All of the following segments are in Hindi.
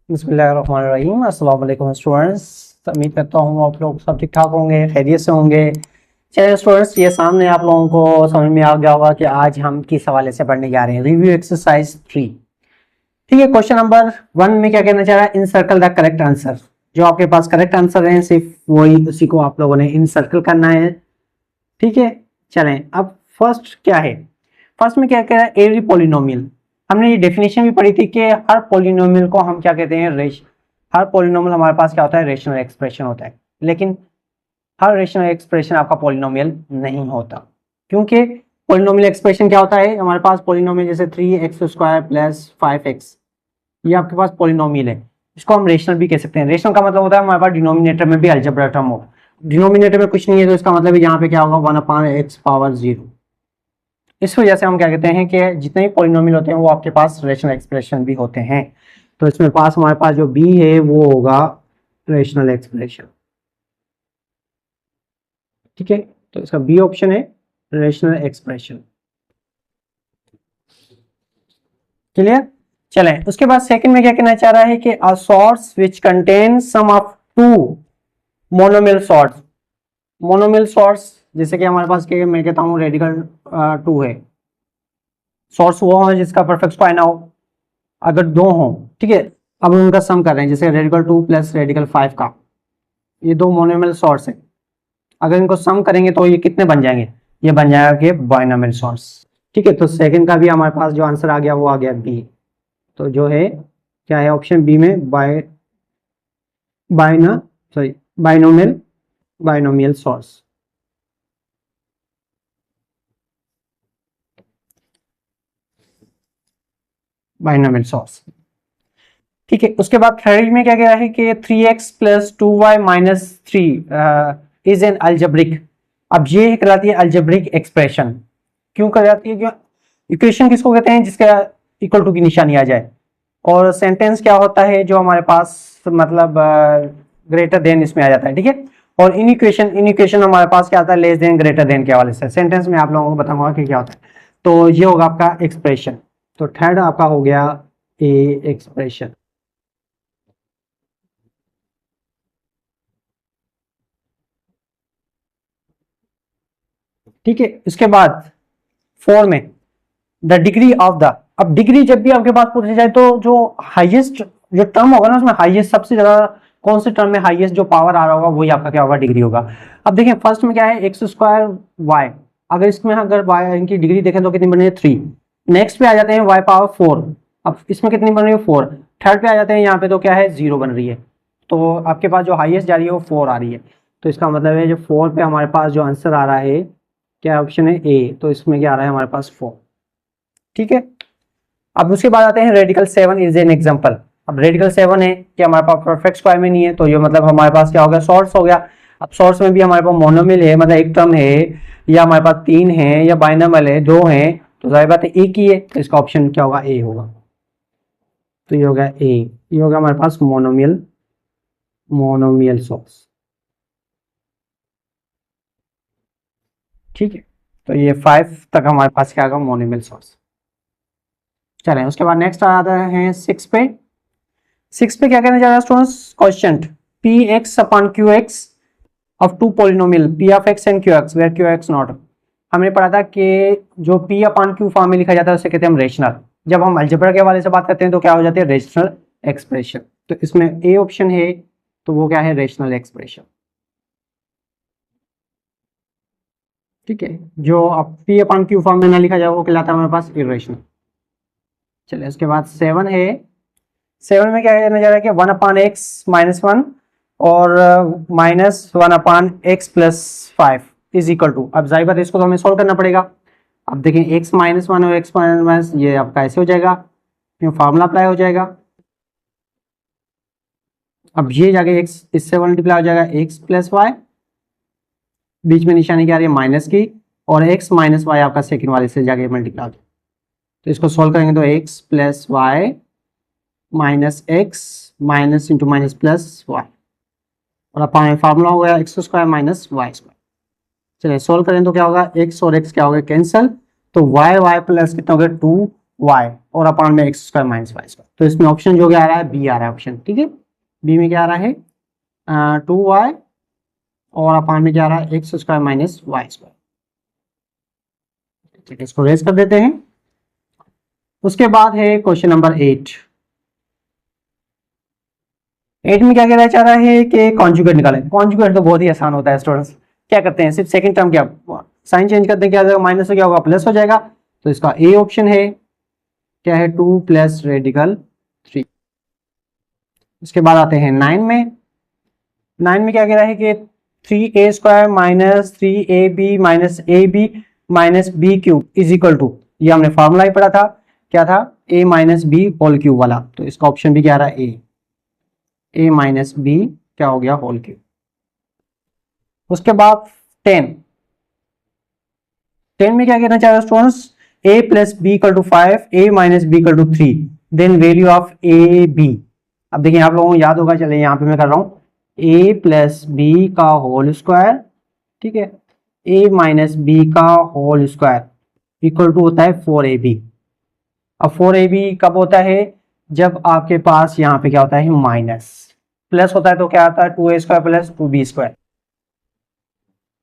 बिस्मिल्लाहिर्रहमानिर्रहीम। अस्सलाम वालेकुम स्टूडेंट्स। उम्मीद करता हूँ आप लोग सब ठीक ठाक होंगे, खैरियत से होंगे। चलिए स्टूडेंट्स, ये सामने आप लोगों को समझ में आ गया होगा कि आज हम किस हवाले से पढ़ने जा रहे हैं। Review exercise 3। ठीक है, क्वेश्चन नंबर 1 में क्या कहना चाह रहा है? इन सर्कल द करेक्ट आंसर। जो आपके पास करेक्ट आंसर है सिर्फ वही, उसी को आप लोगों ने इन सर्कल करना है। ठीक है, चलें अब फर्स्ट क्या है। फर्स्ट में क्या कह रहा है? Every polynomial. हमने ये डेफिनेशन भी पढ़ी थी कि हर पॉलिनोमियल को हम क्या कहते हैं? हर पॉलिनोमियल हमारे पास क्या होता है? रेशनल एक्सप्रेशन होता है। लेकिन हर रेशनल एक्सप्रेशन आपका पॉलिनोमियल नहीं होता, क्योंकि पॉलिनोमियल एक्सप्रेशन क्या होता है हमारे पास? पॉलिनोमियल जैसे 3x² प्लस 5x, ये आपके पास पॉलिनोमियल है। इसको हम रेशनल भी कह सकते हैं। रेशनल का मतलब होता है हमारे पास डिनोमिनेटर में भी अलजेब्रा टर्म हो। डिनोमिनेटर में कुछ नहीं है तो इसका मतलब यहाँ पे क्या होगा? 1/x⁻0। इस वजह से हम क्या कहते हैं कि जितने भी पॉलिनोमियल होते हैं वो आपके पास रेशनल एक्सप्रेशन भी होते हैं। तो इसमें पास हमारे पास जो बी है वो होगा रेशनल एक्सप्रेशन। ठीक है, तो इसका बी ऑप्शन है रेशनल एक्सप्रेशन। क्लियर? चलें, उसके बाद सेकंड में क्या कहना चाह रहा है कि a sorts which contain some of two monomial sorts. Monomial sorts जैसे कि हमारे पास मैं कहता हूं रेडिकल 2 है। सॉर्ट्स वो है जिसका परफेक्ट स्क्वायर ना हो। अगर दो हों, ठीक है, अब उनका सम कर रहे हैं, जैसे रेडिकल 2 प्लस रेडिकल 5 का, ये दो मोनोमियल सॉर्ट्स हैं। अगर इनको सम करेंगे तो ये कितने बन जाएंगे? ये बन जाएगा कि बाइनोमियल सॉर्ट्स। ठीक है, तो सेकंड का भी हमारे पास जो आंसर आ गया वो आ गया बी। तो जो है क्या है ऑप्शन बी में? Binomial surds. Binomial surds. ठीक है, उसके बाद थर्ड में क्या कह रहा है कि 3x plus 2y minus 3 is an algebraic. अब ये कहलाती है अल्जेब्रिक एक्सप्रेशन। क्यों कहलाती है? क्यों? इक्वेशन किसको कहते हैं? जिसका इक्वल टू की निशानी आ जाए। और सेंटेंस क्या होता है जो हमारे पास मतलब ग्रेटर देन इसमें आ जाता है। ठीक है, और इन इक्वेशन हमारे पास क्या आता है? लेस देन ग्रेटर देन के हवाले से। सेंटेंस में आप लोगों को बताऊंगा कि क्या होता है। तो ये होगा आपका एक्सप्रेशन। तो थर्ड आपका हो गया ए एक्सप्रेशन। ठीक है, इसके बाद 4 में द डिग्री ऑफ द। अब डिग्री जब भी आपके पास पूछी जाए तो जो हाईएस्ट जो टर्म होगा ना, उसमें हाईएस्ट सबसे ज्यादा कौन से टर्म में हाईएस्ट जो पावर आ रहा होगा वही आपका क्या होगा? डिग्री होगा। अब देखिए फर्स्ट में क्या है? x²y। अगर इसमें अगर y इनकी डिग्री देखें तो कितनी बनी है? 3। नेक्स्ट पे आ जाते हैं y⁴। अब इसमें कितनी बन रही है? 4। थर्ड पे आ जाते हैं यहाँ पे तो क्या है? 0 बन रही है। तो आपके पास जो हाईएस्ट जा रही है वो 4 आ रही है। तो इसका मतलब है जो 4 पे हमारे पास जो आंसर आ रहा है क्या ऑप्शन है? ए। तो इसमें क्या आ रहा है हमारे पास? 4। ठीक है, अब उसके बाद आते हैं रेडिकल 7 इज एन एग्जांपल। अब रेडिकल 7 है कि हमारे पास परफेक्ट स्क्वायर में नहीं है, तो ये मतलब हमारे पास क्या हो गया? सॉर्ट्स हो गया। अब सॉर्ट्स में भी हमारे पास मोनोमियल है, मतलब एक टर्म है, या हमारे पास 3 है, या बाइनोमियल है 2 है, तो जाहिर बात है एक ही है। तो इसका ऑप्शन क्या होगा? ए होगा। तो ये होगा ए। ये होगा हमारे पास मोनोमियल सॉर्ट्स। ठीक है, तो ये 5 तक हमारे पास क्या होगा? Monomial surds. चलें, उसके बाद नेक्स्ट आता है 6 पे। 6 पे क्या कहना चाह रहा है students? Question P X upon Q X of two polynomial P of X and Q X where Q X not. हमने पढ़ा था कि जो पी अपॉन क्यू फॉर्म में लिखा जाता है उसे कहते हैं हम रेशनल। जब हम अलजेब्रा के हवाले से बात करते हैं तो क्या हो जाती है? Rational expression. तो इसमें ए ऑप्शन है, तो वो क्या है? Rational expression. ठीक है, जो अब पी अपॉन क्यू फॉर्म में ना लिखा जाए वो कहलाता है हमारे पास इरेशनल। चलिए, उसके बाद 7 है। 7 में क्या कहना जा रहा है कि 1/x-1 और -1/x+5 इज इक्वल टू। अब जाहिर बात है इसको तो हमें सोल्व करना पड़ेगा। अब देखें x-1 और x ये आपका ऐसे हो जाएगा, फार्मूला अप्लाई हो जाएगा। अब ये जाके x इससे मल्टीप्लाई हो जाएगा x+y, बीच में निशानी क्या आ रही है? माइनस की, और x - y आपका सेकंड वाले से जाके मल्टीप्लाई हो जाएगा। तो इसको सोल्व करेंगे तो x+y minus x minus into minus plus Y, और अपना फार्मूला हो गया x² माइनस y²। चलिए सोल्व करें तो क्या होगा? x और x क्या हो गया? कैंसिल। तो y प्लस कितना हो गया? 2 वाई और अपान में X square minus Y square. तो इसमें ऑप्शन जो क्या आ रहा है, बी आ रहा है ऑप्शन। ठीक है, बी में क्या आ रहा है 2y और अपान में क्या आ रहा है X square minus Y square. ठीक है, इसको रेज कर देते हैं। उसके बाद है क्वेश्चन नंबर 8। 8 में क्या कहना चाह रहा है कि कॉन्जुगेट निकालें। कॉन्जुगेट तो बहुत ही आसान होता है स्टूडेंट्स, क्या करते हैं सिर्फ सेकंड टर्म क्या साइन चेंज करते हैं, क्या हो जाएगा माइनस से क्या होगा प्लस हो जाएगा। तो इसका ए ऑप्शन है, क्या है 2 प्लस रेडिकल 3। उसके बाद आते हैं 9 में। 9 में क्या कह रहा है कि 3a square minus 3ab minus A B minus B cube is equal to, ये हमने फॉर्मूला ही पढ़ा था, क्या था a minus B whole cube वाला। तो इसका ऑप्शन भी क्या आ रहा है ए माइनस बी क्या हो गया होल क्यूब। उसके बाद 10 में क्या कहना चाह रहा है students, a plus B equal to 5 a minus B equal to 3 then value of A B. अब देखिए आप लोगों को याद होगा, चलिए यहाँ पे मैं कर रहा हूँ a प्लस बी का होल स्क्वायर, ठीक है, a माइनस बी का होल स्क्वायर इक्वल टू होता है 4ab। अब 4ab कब होता है, जब आपके पास यहाँ पे क्या होता है माइनस, प्लस होता है तो क्या आता है 2a square plus 2b square.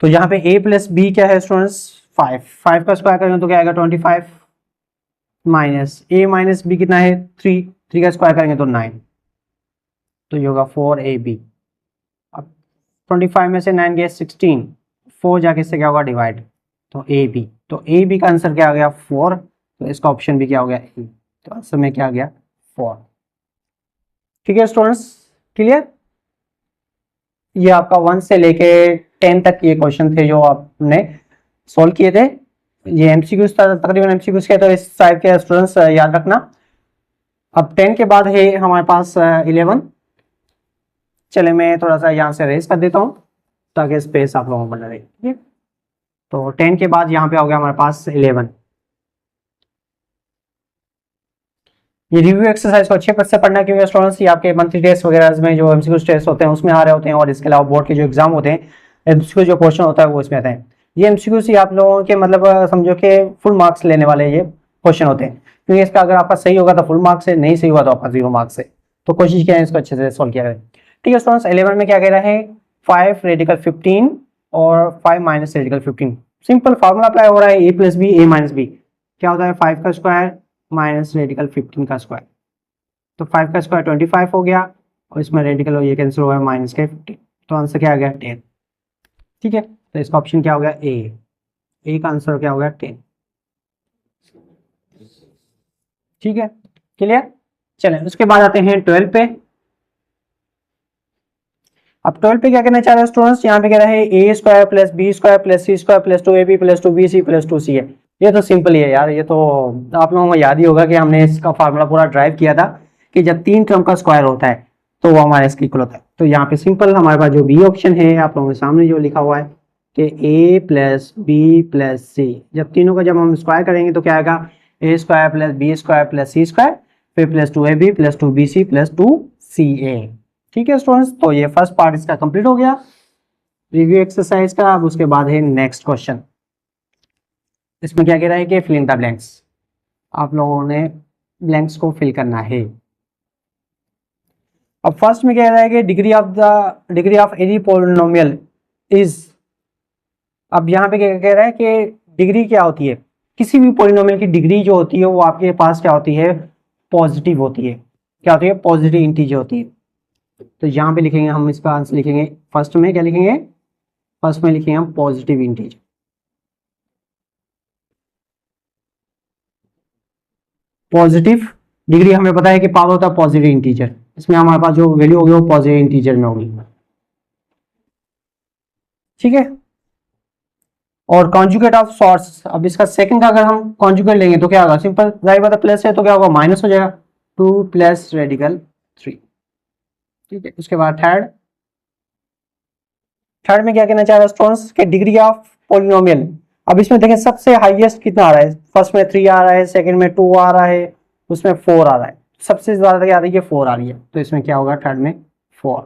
तो यहाँ पे a प्लस बी क्या है स्टूडेंट्स 5 का स्क्वायर करेंगे तो क्या आएगा 25 माइनस a माइनस बी कितना है 3 का स्क्वायर करेंगे तो 9, तो ये होगा 4ab। अब 25 में से 9 गए 16, 4 जाके इससे क्या होगा डिवाइड, तो ab, तो ab का आंसर क्या आ गया 4। तो इसका ऑप्शन भी क्या हो गया ए, तो आंसर में क्या आ गया 4। ठीक है स्टूडेंट्स, क्लियर। ये आपका 1 से लेके 10 तक ये क्वेश्चन थे जो आपने सॉल्व किए थे। ये एमसीक्यूज तकरीबन एमसीक्यूज के, तो इस टाइप के स्टूडेंट्स याद रखना। अब 10 के बाद है हमारे पास 11। चले मैं थोड़ा सा यहाँ से रेस कर देता हूँ ताकि स्पेस आप लोगों को बना रहे। ठीक है, तो 10 के बाद यहाँ पे हो गया हमारे पास 11। ये रिव्यू एक्सरसाइज को अच्छे से पढ़ना, क्योंकि स्टूडेंट्स ये आपके मंथली टेस्ट वगैरह में जो एमसीक्यू टेस्ट होते हैं उसमें आ रहे होते हैं, और इसके अलावा बोर्ड के जो एग्जाम होते हैं एमसीक्यू जो क्वेश्चन होता है वो इसमें आते हैं। ये एमसीक्यू से आप लोगों के मतलब समझो कि फुल मार्क्स लेने वाले ये क्वेश्चन होते हैं, क्योंकि इसका अगर आपका सही होगा तो फुल मार्क्स है, नहीं सही हुआ तो आपका 0 मार्क्स है। तो कोशिश किया है इसको अच्छे से सोल्व किया करें। ठीक है स्टूडेंट्स, 11 में क्या कह रहा है 5 रेडिकल 15 और 5 minus radical 15। Simple formula apply हो रहा है ए प्लस बी ए माइनस बी क्या होता है 5 का स्क्वायर माइनस रेडिकल 15 का स्क्वायर। तो 5 का स्क्वायर 25 हो गया और इसमें रेडिकल ये कैंसिल हो गया माइनस के 15, तो आंसर क्या आ गया 10। ठीक है, तो इसका ऑप्शन क्या हो गया ए का आंसर क्या हो गया 10। ठीक है, क्लियर। चलें उसके बाद आते हैं 12 पे। अब 12 पे क्या कहना चाह रहे हैं स्टूडेंट्स, यहाँ पे कह रहा है A square plus B square plus C square plus 2ab plus 2bc plus 2c है। ये तो सिंपल ही है यार, ये तो आप लोगों को याद ही होगा कि हमने इसका फार्मूला पूरा ड्राइव किया था कि जब 3 टर्म का स्क्वायर होता है तो वो हमारे इसके इक्वल होता है। तो यहाँ पे सिंपल हमारे पास जो बी ऑप्शन है आप लोगों के सामने जो लिखा हुआ है कि ए प्लस बी प्लस सी, जब तीनों का जब हम स्क्वायर करेंगे तो क्या आएगा A square plus B square plus C square फिर plus 2ab plus 2bc plus 2ca। ठीक है स्टूडेंट्स, तो ये फर्स्ट पार्ट इसका कंप्लीट हो गया रिव्यू एक्सरसाइज का। अब उसके बाद है नेक्स्ट क्वेश्चन। इसमें क्या कह रहा है कि फिल इन द ब्लैंक्स, आप लोगों ने ब्लैंक्स को फिल करना है। अब फर्स्ट में कह रहा है कि degree of any polynomial is, अब यहाँ पे क्या कह रहा है कि डिग्री क्या होती है, किसी भी पॉलिनोमियल की डिग्री जो होती है वो आपके पास क्या होती है पॉजिटिव होती है। क्या होती है पॉजिटिव इंटीजर होती है। तो यहाँ पे लिखेंगे हम इसका आंसर लिखेंगे फर्स्ट में क्या लिखेंगे, फर्स्ट में लिखेंगे हम पॉजिटिव इंटीजर। पॉजिटिव डिग्री हमें पता है कि पावर होता है पॉजिटिव इंटीजर, इसमें हमारे पास जो वैल्यू होगी वो पॉजिटिव इंटीजर में होगी। ठीक है, और कॉन्जुगेट ऑफ सॉर्ट्स, अब इसका सेकंड का अगर हम कॉन्जुगेट लेंगे तो क्या होगा, सिंपल जाहिर बात है प्लस है तो क्या होगा माइनस हो जाएगा 2 प्लस रेडिकल 3। ठीक है, उसके बाद थर्ड में क्या कहना चाह रहा है स्टूडेंट्स के डिग्री ऑफ पॉलिनोमियल। अब इसमें देखें सबसे हाईएस्ट कितना आ रहा है, फर्स्ट में 3 आ रहा है, सेकंड में 2 आ रहा है, उसमें 4 आ रहा है, सबसे ज्यादा क्या आ रही है 4 आ रही है, तो इसमें क्या होगा थर्ड में 4।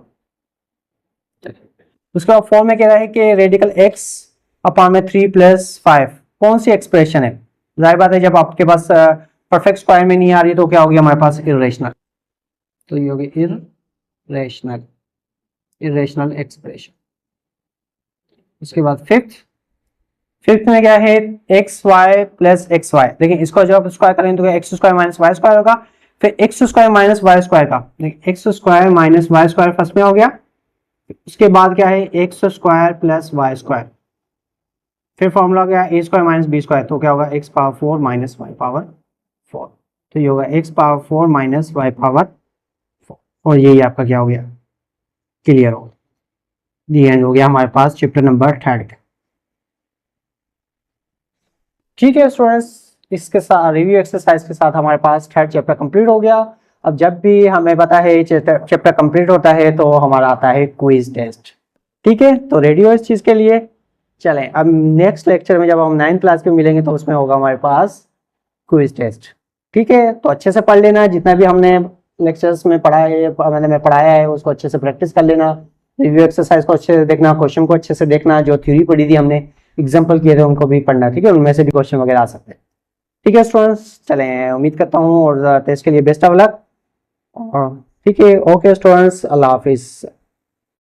उसके बाद 4 में कह रहा है कि रेडिकल x अपान में 3 प्लस 5 कौन सी एक्सप्रेशन है। जाहिर बात है जब आपके पास परफेक्ट स्क्वायर में नहीं आ रही तो क्या हो गया हमारे पास इरेशनल, तो ये हो गया इरेशनल एक्सप्रेशन। उसके बाद फिफ्थ में क्या है X Y plus X Y. देखिए इसको जब स्क्वायर करेंगे तो X square minus Y square होगा, फिर X square minus Y square का, देखिए X square minus Y square first में हो गया, उसके बाद क्या है X square plus Y square, फिर फॉर्मूला हो गया A square minus B square, तो क्या होगा X power 4 minus Y power 4, तो ये होगा X power 4 minus Y power 4, और यही आपका क्या हो गया क्लियर हो दी एंड हो गया हमारे पास चैप्टर नंबर 3 का। ठीक है स्टूडेंट्स, इसके साथ रिव्यू एक्सरसाइज के साथ हमारे पास 3rd चैप्टर कंप्लीट हो गया। अब जब भी हमें पता है चैप्टर कंप्लीट होता है तो हमारा आता है क्विज टेस्ट। ठीक है, तो रेडी हो इस चीज के लिए। चलें अब नेक्स्ट लेक्चर में जब हम 9th क्लास में मिलेंगे तो उसमें होगा हमारे पास क्विज टेस्ट। ठीक है, तो अच्छे से पढ़ लेना, जितना भी हमने लेक्चर्स में पढ़ा है मैंने पढ़ाया है उसको अच्छे से प्रैक्टिस कर लेना, रिव्यू एक्सरसाइज को अच्छे से देखना, क्वेश्चन को अच्छे से देखना, जो थ्योरी पढ़ी थी हमने एग्जाम्पल किए थे उनको भी पढ़ना। ठीक है, उनमें से भी क्वेश्चन वगैरह आ सकते हैं। ठीक है स्टूडेंट्स, चलें उम्मीद करता हूँ और टेस्ट के लिए बेस्ट ऑफ लक। और ठीक है, ओके स्टूडेंट्स, अल्लाह हाफिज।